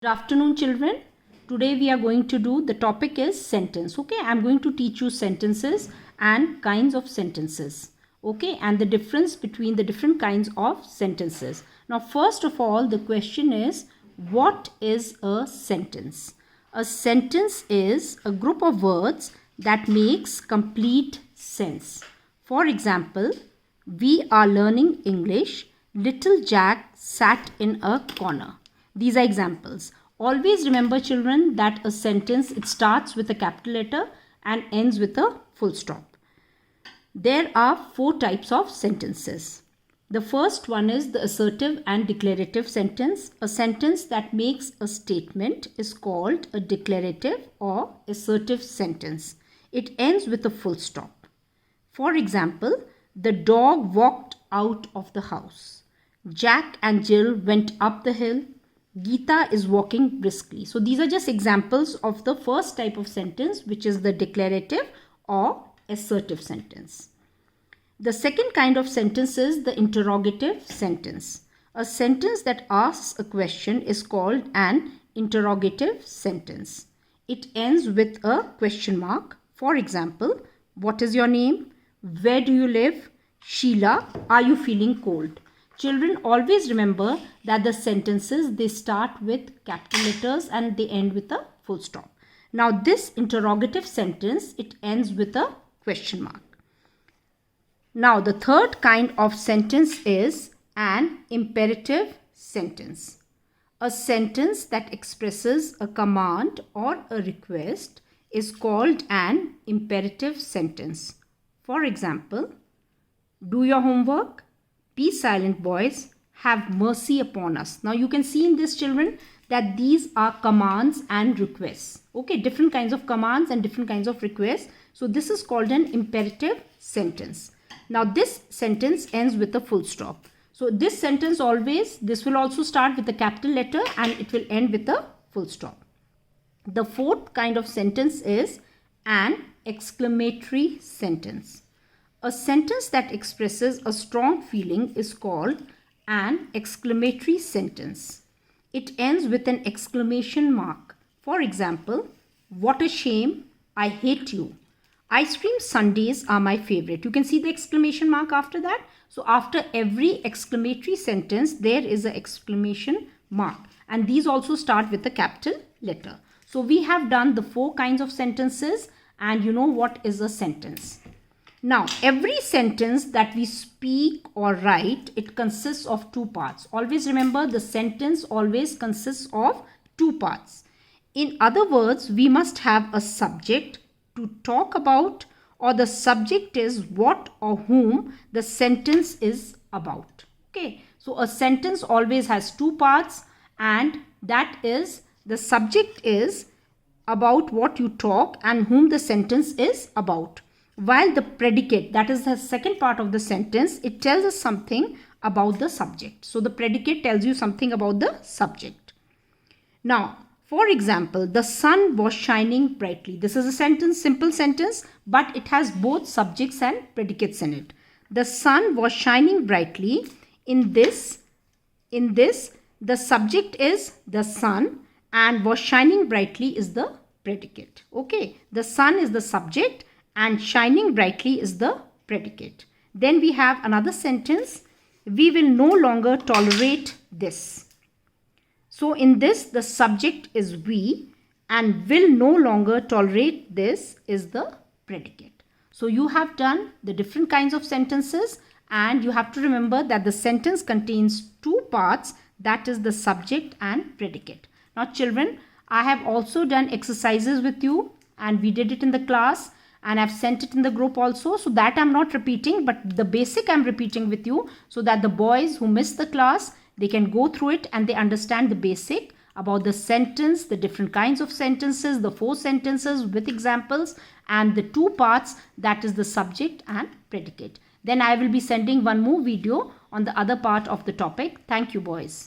Good afternoon, children. Today we are going to do the topic is sentence. Okay, I'm going to teach you sentences and kinds of sentences. Okay, and the difference between the different kinds of sentences. Now, first of all, the question is, what is a sentence? A sentence is a group of words that makes complete sense. For example, we are learning English. Little Jack sat in a corner. These are examples. Always remember, children, that a sentence, it starts with a capital letter and ends with a full stop. There are 4 types of sentences. The first one is the assertive and declarative sentence. A sentence that makes a statement is called a declarative or assertive sentence. It ends with a full stop. For example, the dog walked out of the house. Jack and Jill went up the hill. Geeta is walking briskly. So these are just examples of the first type of sentence, which is the declarative or assertive sentence. The second kind of sentence is the interrogative sentence. A sentence that asks a question is called an interrogative sentence. It ends with a question mark. For example, what is your name? Where do you live? Sheila, are you feeling cold? Children, always remember that the sentences, they start with capital letters and they end with a full stop. Now this interrogative sentence, it ends with a question mark. Now the third kind of sentence is an imperative sentence. A sentence that expresses a command or a request is called an imperative sentence. For example, do your homework. Be silent, boys. Have mercy upon us. Now you can see in this, children, that these are commands and requests. Okay, different kinds of commands and different kinds of requests. So this is called an imperative sentence. Now this sentence ends with a full stop. So this sentence always, this will also start with a capital letter and it will end with a full stop. The fourth kind of sentence is an exclamatory sentence. A sentence that expresses a strong feeling is called an exclamatory sentence. It ends with an exclamation mark. For example, what a shame, I hate you. Ice cream sundaes are my favorite. You can see the exclamation mark after that. So after every exclamatory sentence, there is an exclamation mark. And these also start with a capital letter. So we have done the 4 kinds of sentences and you know what is a sentence. Now, every sentence that we speak or write, it consists of 2 parts. Always remember, the sentence always consists of 2 parts. In other words, we must have a subject to talk about, or the subject is what or whom the sentence is about. Okay, so a sentence always has 2 parts, and that is, the subject is about what you talk and whom the sentence is about. While the predicate, that is the second part of the sentence, it tells us something about the subject. So the predicate tells you something about the subject. Now, for example, the sun was shining brightly. This is a sentence, simple sentence, but it has both subjects and predicates in it. The sun was shining brightly. In this, the subject is the sun and was shining brightly is the predicate. Okay, the sun is the subject and shining brightly is the predicate. Then we have another sentence. We will no longer tolerate this. So in this, the subject is we and will no longer tolerate this is the predicate. So you have done the different kinds of sentences and you have to remember that the sentence contains 2 parts, that is the subject and predicate. Now children, I have also done exercises with you and we did it in the class. And I've sent it in the group also, so that I'm not repeating, but the basic I'm repeating with you so that the boys who missed the class, they can go through it and they understand the basic about the sentence, the different kinds of sentences, the 4 sentences with examples and the 2 parts, that is the subject and predicate. Then I will be sending one more video on the other part of the topic. Thank you, boys.